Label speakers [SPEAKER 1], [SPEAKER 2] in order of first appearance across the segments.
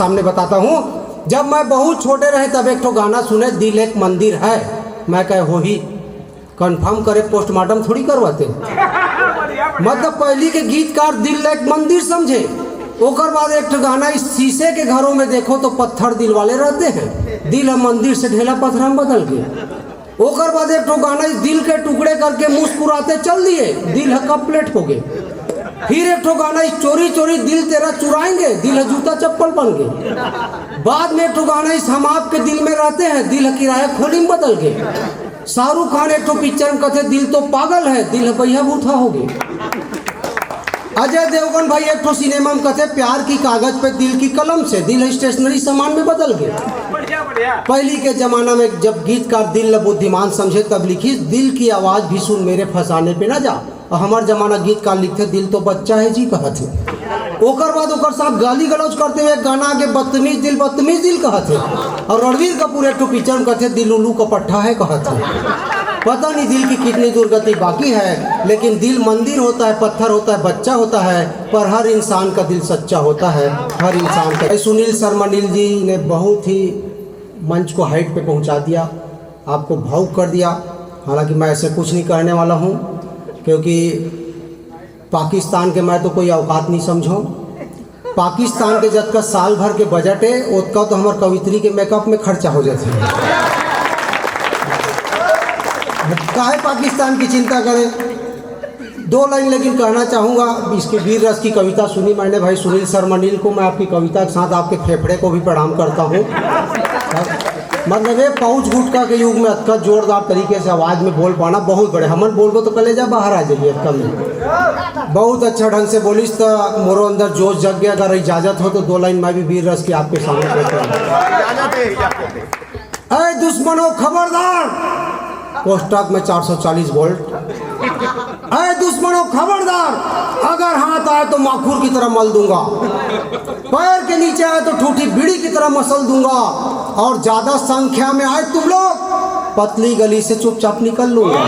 [SPEAKER 1] सामने बताता हूँ। जब मैं बहुत छोटे रहे तब एक तो गाना सुने, दिल एक मंदिर है। मैं कहे हो ही कंफर्म करे, पोस्टमार्टम थोड़ी करवाते। मतलब पहली के गीतकार दिल एक मंदिर समझे। ओकर बाद एक तो गाना, इस शीशे के घरों में देखो तो पत्थर दिल वाले रहते हैं, दिल है मंदिर से ढेला पत्थर हम बदल गए। ओकर बाद एक तो गाना, इस दिल के टुकड़े करके मुस्कुराते चल दिए, दिल है कप प्लेट हो गए। फिर एक ठो गाना, इस चोरी चोरी दिल तेरा चुराएंगे, दिल है जूता चप्पल बन गए। बाद में एक ठो गाना, इस हम आपके दिल में रहते हैं, दिल है किराया खोली में बदल गए। शाहरुख खान एक ठो पिक्चर में कहते दिल तो पागल है, दिल है भैया बूथा हो गए। अजय देवगन भाई एक ठो सिनेमा में कहते प्यार की कागज पे दिल की कलम से, दिल है स्टेशनरी सामान में बदल गए। पहली के जमाना में जब गीतकार दिल बुद्धिमान समझे तब लिखी, दिल की आवाज भी सुन मेरे फंसाने पे ना जा। और हमार जमाना गीतकार लिखते दिल तो बच्चा है जी कहते। ओकर बाद ओकर साथ गाली गलौज करते हुए गाना आगे बदतमीज दिल कहते। और रणवीर कपूर एक पिक्चर में कहते दिल उल्लू का पट्टा है कहते। पता नहीं दिल की कितनी दुर्गति बाकी है, लेकिन दिल मंदिर होता है, पत्थर होता है, बच्चा होता है, पर हर इंसान का दिल सच्चा होता है, हर इंसान का। सुनील शर्मा नील जी ने बहुत ही मंच को हाइट पे पहुंचा दिया, आपको भावुक कर दिया। हालांकि मैं ऐसे कुछ नहीं करने वाला हूं, क्योंकि पाकिस्तान के मैं तो कोई औकात नहीं समझो। पाकिस्तान के जब का साल भर के बजट है उसका तो हमारे कवित्री के मेकअप में खर्चा हो जाता है। काहे पाकिस्तान की चिंता करें। दो लाइन लेकिन कहना चाहूँगा, इसके वीर रस की कविता सुनी मैंने भाई सुनील शर्मा नील को। मैं आपकी कविता के साथ आपके फेफड़े को भी प्रणाम करता हूँ। मतलब ये पाउच गुटका के युग में अतका जोरदार तरीके से आवाज़ में बोल पाना बहुत बड़े। हमन बोल तो कलेजा बाहर आ जाइए कम। बहुत अच्छा ढंग से बोलिस तो मोरो अंदर जोश जग गया। अगर इजाज़त हो तो दो लाइन मैं भी वीर रस की आपके सामने कहता हूँ। अरे दुश्मनों खबरदार, कोष्टक में 440 वोल्ट। अरे दुश्मनों खबरदार, अगर हाथ आए तो माखूर की तरह मल दूंगा, पैर के नीचे आए तो ठूठी बीड़ी की तरह मसल दूंगा, और ज्यादा संख्या में आए तुम लोग पतली गली से चुपचाप निकल लूंगा।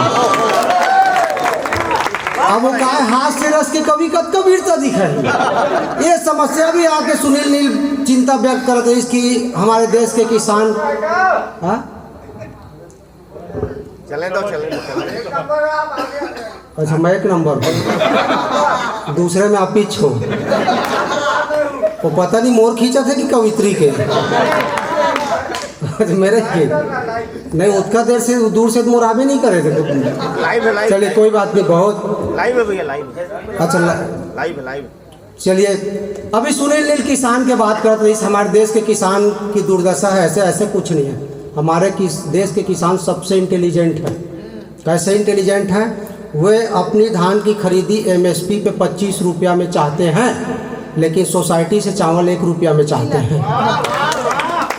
[SPEAKER 1] अब वो कहा हाथ से रस के कवि कद वीरता दिखाई। ये समस्या भी आके सुनील नील चिंता व्यक्त करते हैं इसकी, हमारे देश के किसान।
[SPEAKER 2] चले दो।
[SPEAKER 1] अच्छा मैं एक नंबर दूसरे में आप पीछे हो। वो पता नहीं मोर खींचा थे कि कवित्री के। मेरे के नहीं, उसका देर से दूर से मोर आवे नहीं करे थे। चलिए कोई बात नहीं, बहुत
[SPEAKER 2] लाइव है भैया, लाइव।
[SPEAKER 1] अच्छा
[SPEAKER 2] लाइव।
[SPEAKER 1] चलिए अभी सुनील नील किसान के बात करते हैं। हमारे देश के किसान की दुर्दशा है, ऐसे कुछ नहीं है। हमारे देश के किसान सबसे इंटेलिजेंट है। कैसे इंटेलिजेंट हैं? वे अपनी धान की खरीदी MSP पे 25 रुपया में चाहते हैं, लेकिन सोसाइटी से चावल 1 रुपया में चाहते हैं।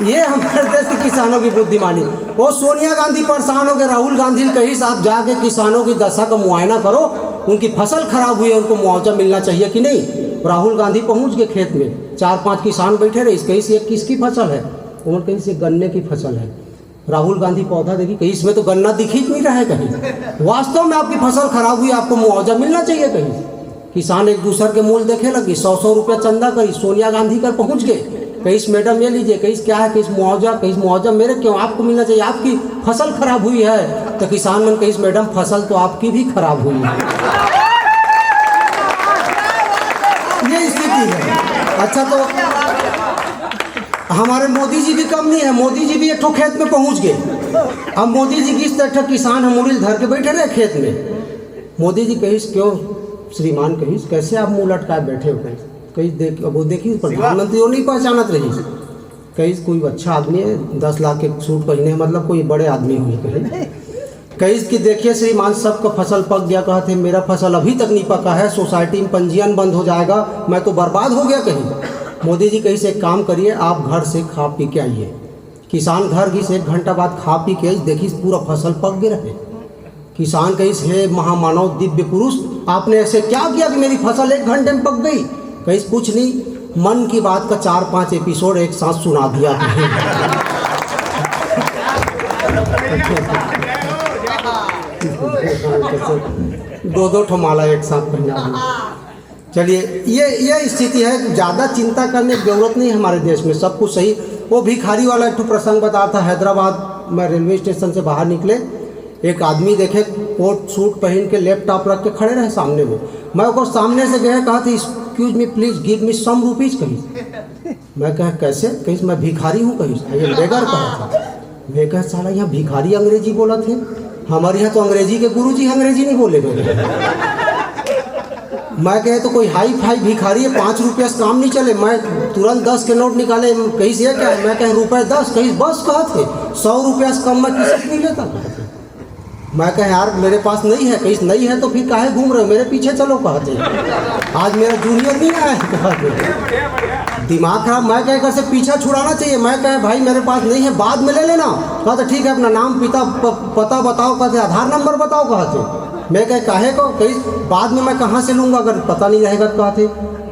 [SPEAKER 1] ये हमारे देश के किसानों की बुद्धिमानी। वो सोनिया गांधी परेशान हो गए, राहुल गांधी ने कही साहब जाके किसानों की दशा का मुआयना करो, उनकी फसल खराब हुई है, उनको मुआवजा मिलना चाहिए कि नहीं। राहुल गांधी पहुँच गए खेत में, 4-5 किसान बैठे रहे। कहीं से किसकी फसल है? उन्होंने कहीं से गन्ने की फसल है। राहुल गांधी पौधा देखी, कहीं इसमें तो गन्ना दिख ही नहीं रहा है। कहीं वास्तव में आपकी फसल खराब हुई, आपको मुआवजा मिलना चाहिए। कहीं किसान एक दूसरे के मूल देखे लगी, 100 रुपया चंदा करी, सोनिया गांधी कर पहुंच गए। कहीं मैडम ये लीजिए, कहीं क्या है, कहीं मुआवजा मेरे क्यों, आपको मिलना चाहिए, आपकी फसल खराब हुई है। तो किसान मन कहीं मैडम फसल तो आपकी भी खराब हुई है। ये स्थिति है। अच्छा तो हमारे मोदी जी भी कम नहीं है। मोदी जी भी एक ठो खेत में पहुंच गए। अब मोदी जी की इस तरह किसान हम मुरील धर के बैठे रहे खेत में। मोदी जी कहीं क्यों श्रीमान, कहीं कैसे आप मुंह लटकाए बैठे हो? कहीं वो देखिए प्रधानमंत्री वो नहीं पहचानत रही। कहीं कोई अच्छा आदमी है, 10 लाख के सूट पहने, मतलब कोई बड़े आदमी हुई। कहीं कि देखिए श्रीमान सबका फसल पक गया, कहते मेरा फसल अभी तक नहीं पका है, सोसाइटी में पंजीयन बंद हो जाएगा, मैं तो बर्बाद हो गया। कहीं मोदी जी कहीं से एक काम करिए, आप घर से खा पी के आइए। किसान घर की से 1 घंटा बाद खा पी के देखिए पूरा फसल पक गया है। किसान कहीं से महामानव दिव्य पुरुष, आपने ऐसे क्या किया कि मेरी फसल 1 घंटे में पक गई? कहीं कुछ नहीं, मन की बात का 4-5 एपिसोड एक साथ सुना दिया। 2-2 ठो माला एक साथ पहना दिया। चलिए, ये स्थिति है। ज़्यादा चिंता करने की जरूरत नहीं है हमारे देश में, सब कुछ सही। वो भिखारी वाला एक प्रसंग बता था, हैदराबाद में रेलवे स्टेशन से बाहर निकले, एक आदमी देखे कोट सूट पहन के लैपटॉप रख के खड़े रहे सामने में। मैं उसको सामने से गया, कहा था excuse me please give me some rupees कहीं। मैं कहा कैसे? कहीं मैं भिखारी हूँ, कहीं ये बेगर कहा था। मैं कहा साला यहाँ भिखारी अंग्रेजी बोला थे, हमारे यहाँ तो अंग्रेजी के गुरुजी अंग्रेजी नहीं बोले गए। मैं कहे तो कोई हाई फाई भिखारी है, 5 रुपये से काम नहीं चले। मैं तुरंत 10 के नोट निकाले, कहीं से क्या? मैं कहे ₹10, कहीं बस कहा थे 100 रुपया से कम मैं किसी से नहीं लेता। मैं कहे यार मेरे पास नहीं है, कहीं नहीं है तो फिर काहे घूम रहे हो, मेरे पीछे चलो कहते। आज मेरा जूनियर नहीं आया कहते, दिमाग खराब। मैं कहे घर से पीछा छुड़ाना चाहिए। मैं कहे भाई मेरे पास नहीं है, बाद में ले लेना। कहते ठीक है, अपना नाम पता बताओ, कहते आधार नंबर बताओ कहते। मैं कहे काहे को? कहीं बाद में मैं कहाँ से लूँगा अगर पता नहीं रहेगा कहते।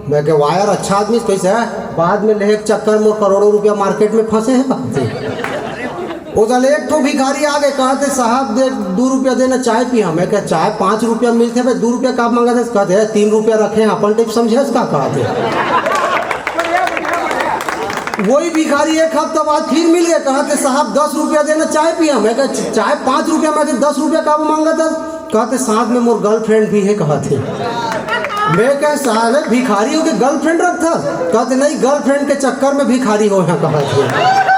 [SPEAKER 1] मैं कहे वायर अच्छा आदमी कैसे है, बाद में ले चक्कर में करोड़ों रुपया मार्केट में फंसे हैं कहते। उधर एक तो भिखारी आ गए, कहते साहब दे 2 रुपया देना, चाय पिया। मैं कहा चाय 5 रुपया मिलते भाई, 2 रुपया का मांगा थे? कहते 3 रुपया रखे हैं अपन टिप समझे इसका कहते। वही भिखारी एक हफ्ता बाद फिर मिल गए, कहते साहब 10 रुपया देना, चाय पिया। मैं कहा चाय 5 रुपया में 10 रुपया का मांगा था? कहते साथ में मोर गर्लफ्रेंड भी है कहते। मैं कह साहब भिखारियों के गर्लफ्रेंड रखता? कहते नहीं, गर्लफ्रेंड के चक्कर में भिखारी हो यहाँ कहते।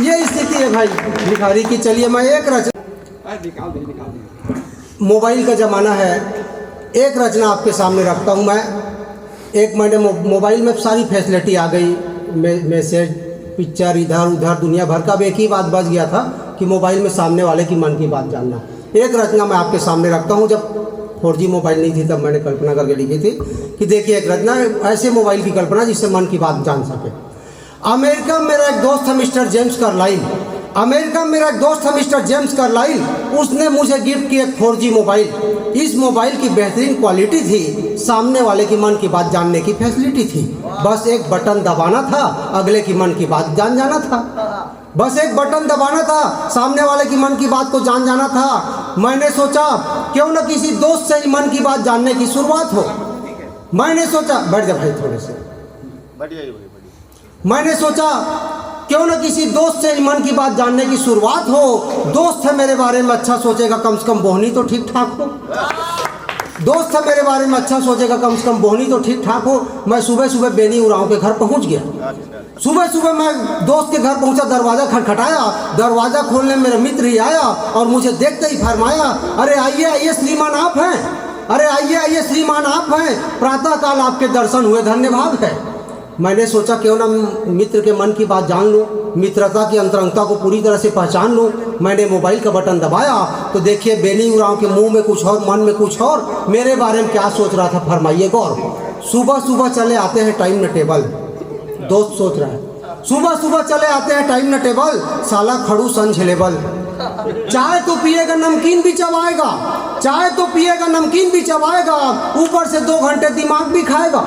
[SPEAKER 1] ये स्थिति है भाई भिखारी की। चलिए मैं एक मोबाइल का ज़माना है, एक रचना आपके सामने रखता हूँ मैं। एक मैंने मोबाइल में सारी फैसिलिटी आ गई, मैसेज, पिक्चर, इधर उधर दुनिया भर का। अब एक ही बात बच गया था कि मोबाइल में सामने वाले की मन की बात जानना। एक रचना मैं आपके सामने रखता हूँ। जब 4G मोबाइल नहीं थी तब मैंने कल्पना करके लिखी थी कि देखिए एक रचना, ऐसे मोबाइल की कल्पना जिससे मन की बात जान सके। अमेरिका में मेरा एक दोस्त था मिस्टर जेम्स कार्लाइल। अमेरिका में मेरा एक दोस्त था मिस्टर जेम्स कार्लाइल। उसने मुझे गिफ्ट किया एक 4G मोबाइल। इस मोबाइल की बेहतरीन क्वालिटी थी, सामने वाले की मन की बात जानने की फैसिलिटी थी। बस एक बटन दबाना था, अगले की मन की बात जान जाना था। बस एक बटन दबाना था, सामने वाले की मन की बात को जान जाना था। मैंने सोचा क्यों न किसी दोस्त से ही मन की बात जानने की शुरुआत हो। मैंने सोचा, बैठ जा भाई थोड़े से, मैंने सोचा क्यों न किसी दोस्त से ही मन की बात जानने की शुरुआत हो। दोस्त है मेरे बारे में अच्छा सोचेगा, कम से कम बोहनी तो ठीक ठाक हो। दोस्त है मेरे बारे में अच्छा सोचेगा, कम से कम बोहनी तो ठीक ठाक हो। मैं सुबह सुबह बेनी उरांव के घर पहुंच गया। सुबह सुबह मैं दोस्त के घर पहुंचा, दरवाज़ा खटखटाया। दरवाज़ा खोलने मेरा मित्र ही आया और मुझे देखते ही फरमाया, अरे आइए आइए श्रीमान आप हैं, अरे आइए आइए श्रीमान आप हैं, प्रातःकाल आपके दर्शन हुए, धन्यवाद है। मैंने सोचा क्यों ना मित्र के मन की बात जान लूँ, मित्रता की अंतरंगता को पूरी तरह से पहचान लूँ। मैंने मोबाइल का बटन दबाया तो देखिए बेनी उरांव के मुंह में कुछ और, मन में कुछ और। मेरे बारे में क्या सोच रहा था फरमाइए गौर। सुबह सुबह चले आते हैं टाइम न टेबल, दोस्त सोच रहा है। सुबह सुबह चले आते हैं टाइम न टेबल, साला खड़ूस अनझेलेबल। चाय तो पिएगा नमकीन भी चबाएगा, चाय तो पिएगा नमकीन भी चबाएगा, ऊपर से 2 घंटे दिमाग भी खाएगा।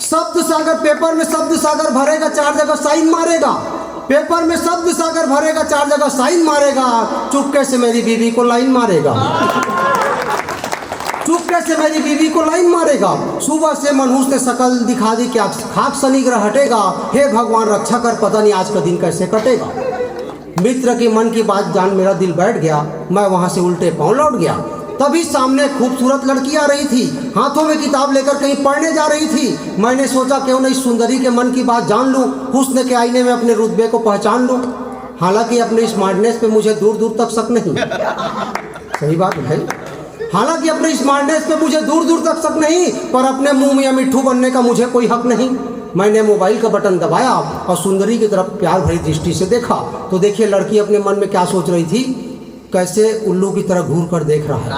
[SPEAKER 1] शब्द सागर पेपर में शब्द सागर भरेगा, 4 जगह साइन मारेगा। पेपर में शब्द सागर भरेगा, 4 जगह साइन मारेगा। चुपके से मेरी बीवी को लाइन मारेगा, चुपके से मेरी बीवी को लाइन मारेगा। सुबह से मनहूस ने शकल दिखा दी, क्या खाक सनीग्रह हटेगा। हे भगवान रक्षा कर, पता नहीं आज का दिन कैसे कटेगा। मित्र की मन की बात जान मेरा दिल बैठ गया। मैं वहां से उल्टे पांव लौट गया। तभी सामने खूबसूरत लड़की आ रही थी, हाथों में किताब लेकर कहीं पढ़ने जा रही थी। मैंने सोचा क्यों न इस सुंदरी के मन की बात जान लूं, हुस्न के आईने में अपने रुतबे को पहचान लूं। हालांकि अपने स्मार्टनेस पे मुझे दूर दूर तक शक नहीं, सही बात है। हालांकि अपने स्मार्टनेस पे मुझे दूर दूर तक शक नहीं, पर अपने मुंह में मिट्ठू बनने का मुझे कोई हक नहीं। मैंने मोबाइल का बटन दबाया और सुंदरी की तरफ प्यार भरी दृष्टि से देखा तो देखिए लड़की अपने मन में क्या सोच रही थी। कैसे उल्लू की तरह घूर कर देख रहा है,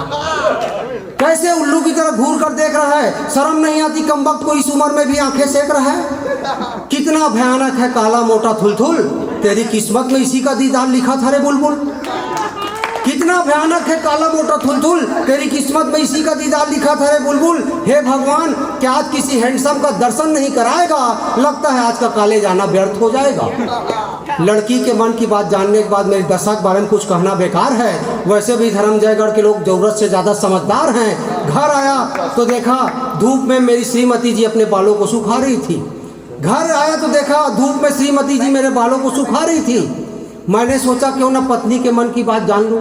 [SPEAKER 1] कैसे उल्लू की तरह घूर कर देख रहा है। शर्म नहीं आती कमबख्त को इस उम्र में भी आंखें सेक रहा है। कितना भयानक है काला मोटा थुलथुल, तेरी किस्मत में इसी का दीदार लिखा था रे बुलबुल। कितना भयानक है काला मोटा थुलथुल, तेरी किस्मत में इसी का दीदार लिखा था रे बुलबुल। हे भगवान, क्या आज किसी हैंडसम का दर्शन नहीं कराएगा? लगता है आज का काले जाना व्यर्थ हो जाएगा। लड़की के मन की बात जानने के बाद मेरी दशा के बारे में कुछ कहना बेकार है। वैसे भी धर्मजयगढ़ के लोग जरूरत से ज़्यादा समझदार हैं। घर आया तो देखा धूप में मेरी श्रीमती जी अपने बालों को सुखा रही थी। घर आया तो देखा धूप में श्रीमती जी मेरे बालों को सुखा रही थी। मैंने सोचा क्यों ना पत्नी के मन की बात जान लूं।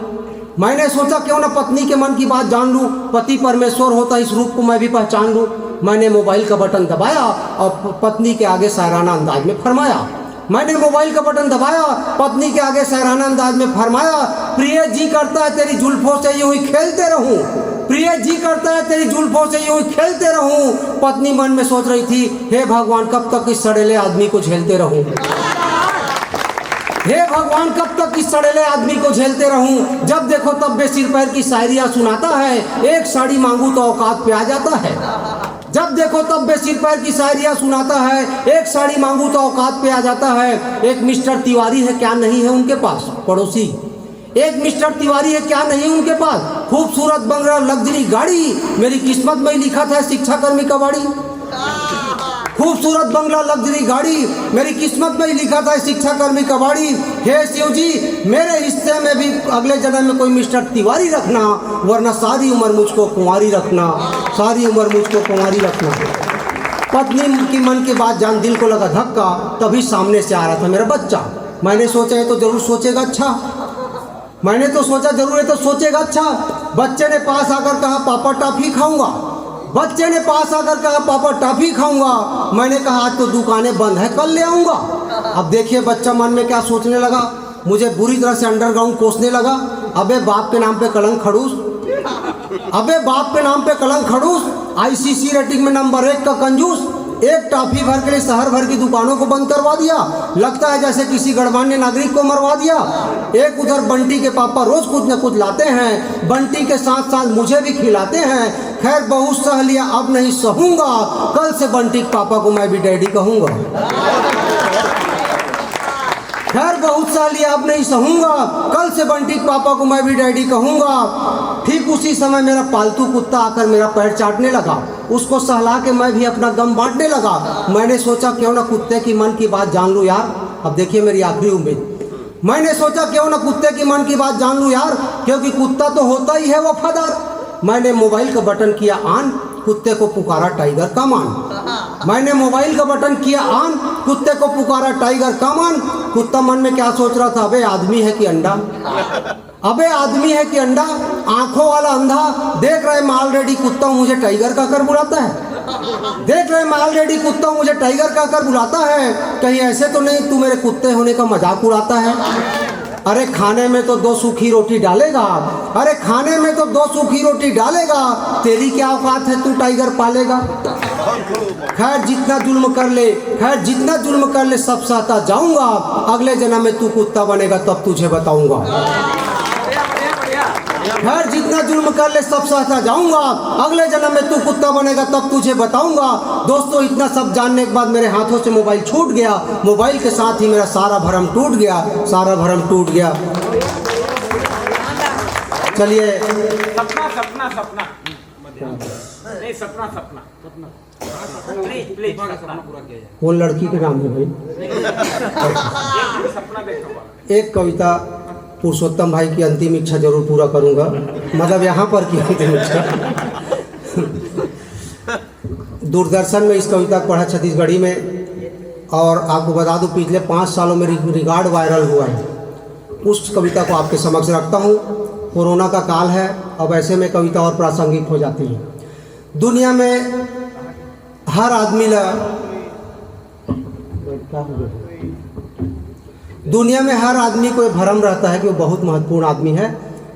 [SPEAKER 1] मैंने सोचा क्यों ना पत्नी के मन की बात जान लूं। पति परमेश्वर होता इस रूप को मैं भी पहचान लूं। मैंने मोबाइल का बटन दबाया और पत्नी के आगे शायराना अंदाज में फरमाया। मैंने मोबाइल का बटन दबाया, पत्नी के आगे शायराना अंदाज में फरमाया, प्रिय जी करता है तेरी जुल्फों से यूं ही खेलते रहूं। प्रिय जी करता है तेरी जुल्फों से यूं ही खेलते रहूं। पत्नी मन में सोच रही थी, हे भगवान कब तक इस सड़ेले आदमी को झेलते रहूं। हे भगवान कब तक इस सड़ेले आदमी को झेलते रहूं। जब देखो तब बेसिर पैर की शायरियां सुनाता है। एक साड़ी मांगू तो औकात पे आ जाता है। जब देखो तब बेसिर पैर की शायरियां सुनाता है। एक साड़ी मांगू तो औकात पे आ जाता है। एक मिस्टर तिवारी है क्या नहीं है उनके पास पड़ोसी। एक मिस्टर तिवारी है क्या नहीं है उनके पास। खूबसूरत बंगला लग्जरी गाड़ी, मेरी किस्मत में ही लिखा था शिक्षा कर्मी कबाड़ी। खूबसूरत बंगला लग्जरी गाड़ी, मेरी किस्मत में ही लिखा था शिक्षा कर्मी कबाड़ी। हे शिव जी मेरे हिस्से में भी अगले जन्म में कोई मिस्टर तिवारी रखना, वरना सारी उम्र मुझको कुंवारी रखना। सारी उम्र मुझको कुंवारी रखना। पत्नी की मन की बात जान दिल को लगा धक्का। तभी सामने से आ रहा था मेरा बच्चा। मैंने सोचा है तो जरूर सोचेगा अच्छा। मैंने तो सोचा जरूर है तो सोचेगा अच्छा। बच्चे ने पास आकर कहा पापा टॉफी खाऊंगा। बच्चे ने पास आकर कहा पापा टॉफी खाऊंगा। मैंने कहा आज तो दुकानें बंद है कल ले आऊंगा। अब देखिए बच्चा मन में क्या सोचने लगा, मुझे बुरी तरह से अंडरग्राउंड कोसने लगा। अबे बाप के नाम पे कलंक खड़ूस, अबे बाप के नाम पे कलंक खड़ूस, आईसीसी रेटिंग में नंबर 1 का कंजूस। एक टॉफी भर के लिए शहर भर की दुकानों को बंद करवा दिया। लगता है जैसे किसी गणमान्य नागरिक को मरवा दिया। एक उधर बंटी के पापा रोज कुछ न कुछ लाते हैं, बंटी के साथ साथ मुझे भी खिलाते हैं। खैर बहुत सह लिया अब नहीं सहूंगा, कल से बंटी के पापा को मैं भी डैडी कहूंगा। खैर बहुत सह लिया अब नहीं सहूंगा, कल से बंटी के पापा को मैं भी डैडी कहूंगा। ठीक उसी समय मेरा पालतू कुत्ता आकर मेरा पैर चाटने लगा। उसको सहला के मैं भी अपना गम बांटने लगा। मैंने सोचा क्यों ना कुत्ते की मन की बात जान लूं यार। अब देखिए मेरी आखिरी उम्मीद। मैंने सोचा क्यों ना कुत्ते की मन की बात जान लूं यार, क्योंकि कुत्ता तो होता ही है वफादार। मैंने मोबाइल का बटन किया ऑन, कुत्ते को पुकारा टाइगर कमान। मैंने मोबाइल का बटन किया ऑन, कुत्ते को पुकारा टाइगर कमान। कुत्ता मन में क्या सोच रहा था, अबे आदमी है कि अंडा, अबे आदमी है कि अंडा। आंखों वाला अंधा देख रहे मैं ऑलरेडी कुत्ता हूं मुझे टाइगर कहकर बुलाता है। देख रहे मैं ऑलरेडी कुत्ता हूं मुझे टाइगर कहकर बुलाता है। कहीं ऐसे तो नहीं तू मेरे कुत्ते होने का मजाक उड़ाता है। अरे खाने में तो 2 सूखी रोटी डालेगा, अरे खाने में तो 2 सूखी रोटी डालेगा। तेरी क्या औकात है तू टाइगर पालेगा। खैर जितना जुल्म कर ले, खैर जितना जुल्म कर ले सब सहता जाऊंगा। अगले जन्म में तू कुत्ता बनेगा तब तुझे बताऊंगा। खैर जितना जुल्म कर ले सब सहता जाऊंगा। अगले जन्म में तू कुत्ता बनेगा तब तुझे बताऊंगा। दोस्तों इतना सब जानने के बाद मेरे हाथों से मोबाइल छूट गया। मोबाइल के साथ ही मेरा सारा भरम टूट गया, सारा भरम टूट गया। चलिए
[SPEAKER 3] सपना सपना सपना नहीं सपना सपना प्लीज प्लीज सपना पूरा किया जाए।
[SPEAKER 1] कौन लड़की के नाम है भाई?
[SPEAKER 3] सपना देखो।
[SPEAKER 1] एक कविता पुरुषोत्तम भाई की अंतिम इच्छा जरूर पूरा करूंगा, मतलब यहाँ पर की अंतिम इच्छा। दूरदर्शन में इस कविता को पढ़ा छत्तीसगढ़ी में, और आपको बता दूं पिछले 5 सालों में रिकॉर्ड वायरल हुआ है। उस कविता को आपके समक्ष रखता हूँ। कोरोना का काल है, अब ऐसे में कविता और प्रासंगिक हो जाती है। दुनिया में हर आदमी दुनिया में हर आदमी को भ्रम रहता है कि वो बहुत महत्वपूर्ण आदमी है,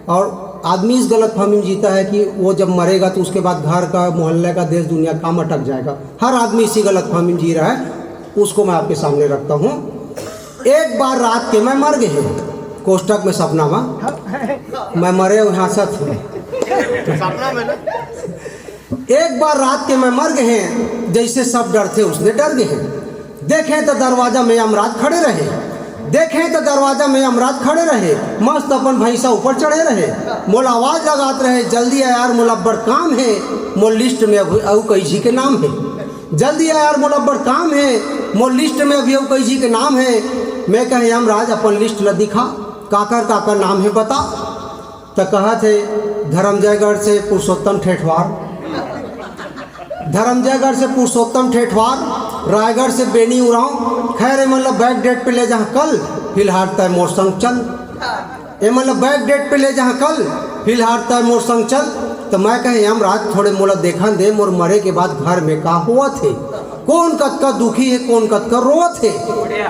[SPEAKER 1] और आदमी इस गलतफहमी में जीता है कि वो जब मरेगा तो उसके बाद घर का, मोहल्ले का, देश दुनिया काम अटक जाएगा। हर आदमी इसी गलतफहमी में जी रहा है, उसको मैं आपके सामने रखता हूँ। एक बार रात के मैं मर गए, कोष्टक में सपना मैं मरे यहाँ से
[SPEAKER 2] सपना में ना
[SPEAKER 1] एक बार रात के मैं मर गए, जैसे सब डर थे उसने डर गए। देखें तो दरवाजा में यमराज खड़े रहे, देखें तो दरवाजा में यमराज खड़े रहे। मस्त अपन भैंसा ऊपर चढ़े रहे, मोल आवाज लगाते रहे, जल्दी आ यार मुलब्बर काम है, मोल लिस्ट में अबू कैजी के नाम है। जल्दी आ यार मुलब्बर काम है, मोल लिस्ट में अभी अबू कैजी के नाम है। मैं कहे यमराज अपन लिस्ट ल दिखा, काकर काकर नाम है बता। तो कहा थे धर्मजयगढ़ से पुरुषोत्तम ठेठवार, धर्मजयगढ़ से पुरुषोत्तम ठेठवार, रायगढ़ से बेनी उरांव। खैर मतलब बैक डेट पे ले जहाँ कल फिलहाल तय मोर संग चल, ये मतलब बैक डेट पे ले जहाँ कल फिलहाल तय मोर संग चल। तो मैं कहे यमराज थोड़े मोला देखन दे, मोर मरे के बाद घर में का हुआ थे, कौन कतका दुखी है, कौन कतका रोत है।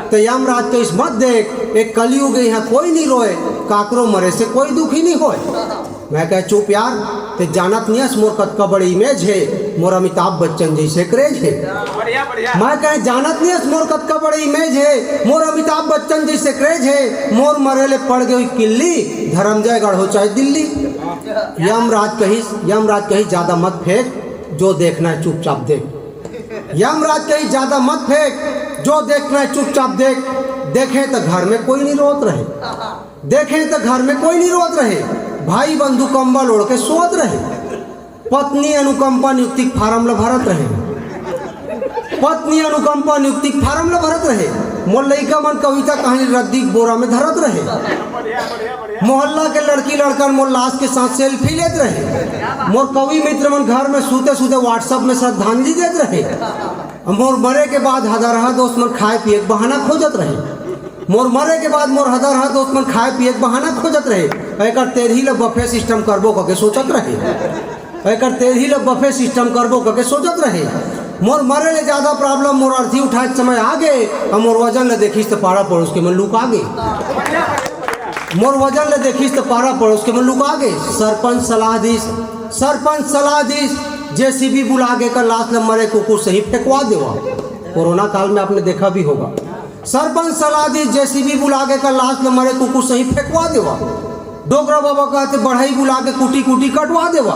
[SPEAKER 1] तो यमराज तो इस मत देख, एक कलयुग है, यहाँ कोई नहीं रोए, काकरो मरे से कोई दुखी नहीं होए। मैं कहे चुप यार, ते जानत नहीं मोर कतका बड़ी इमेज है, मोर अमिताभ बच्चन जैसे क्रेज है। मैं कहे जानत नहीं मोर कतका बड़ी इमेज है, मोर अमिताभ बच्चन जैसे क्रेज है। मोर मरे ले पड़ गई किल्ली, धर्मजयगढ़ हो चाहे दिल्ली। यमराज कही ज्यादा मत फेंक, जो देखना है चुपचाप देख। यमराज कही ज्यादा मत फेंक, जो देखना है चुपचाप देख। देखें तो घर में कोई नहीं रोत रहे, देखें तो घर में कोई नहीं रोत रहे। भाई बंधु कंबल ओढ़ के सोत रहे। पत्नी अनुकंपा नियुक्ति फार्म ल भरत रहे, पत्नी अनुकंपा नियुक्ति फार्म ल भरत रहे। मोर लइका मन कविता कहानी रद्दी बोरा में धरत रहे। मोहल्ला के लड़की लड़कन मोर लाश के साथ सेल्फी लेते रहे। मोर कवि मित्र मन घर में सूते सूते व्हाट्सएप में श्रद्धांजलि देते रहे। मोर मरे के बाद हजारहा दोस्त मन खाए पिए के बहाना खोजत रहे। मोर मरे के बाद मोर हजारहा दोस्त मन खाए पिए के बहाना खोजत रहे। एकर तेरही ल बफे सिस्टम करबो करके सोचत रहे, एकर तेरही ल बफे सिस्टम करबो करके सोचत रहे। मोर मरे ले ज्यादा प्रॉब्लम मोर अर्थी उठाए समय आगे, और मोर वजन ले देखिस तो पारा पड़ोस के मन लुक आगे। मोर वजन ले देखिस तो पारा पड़ोस के मन लुक आगे। सरपंच सलाह दीस जेसीबी बुला के कर लाश ले मरे कुकुर से ही फेंकवा देवा। कोरोना काल में आपने देखा भी होगा। सरपंच सलाह दी जेसीबी बुला के कर लाश ले मरे कुकुर से ही फेंकवा देवा। डोगरा बाबा कहते बढ़ई बुला के कुटी कुटी कटवा देवा।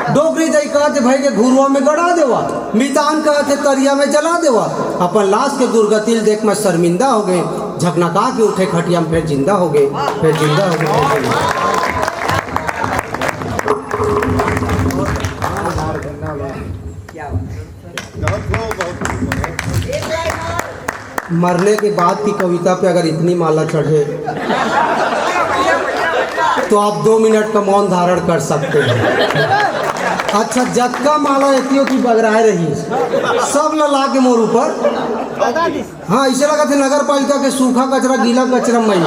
[SPEAKER 1] डोगरी दई कहते भाई के घुरुआ में गड़ा देवा। मितान कहते तरिया में जला देवा। अपन लाश के दुर्गति देख मैं शर्मिंदा हो गए, झकनका के उठे खटिया में फिर जिंदा हो गए, फिर जिंदा हो गए। मरने के बाद की कविता पे अगर इतनी माला चढ़े तो आप 2 मिनट का मौन धारण कर सकते हैं। अच्छा जतका माला एतियो की बगराए रही सब ला के मोर ऊपर। हाँ इसे लगा थे नगर पालिका के सूखा कचरा गीला कचरा मई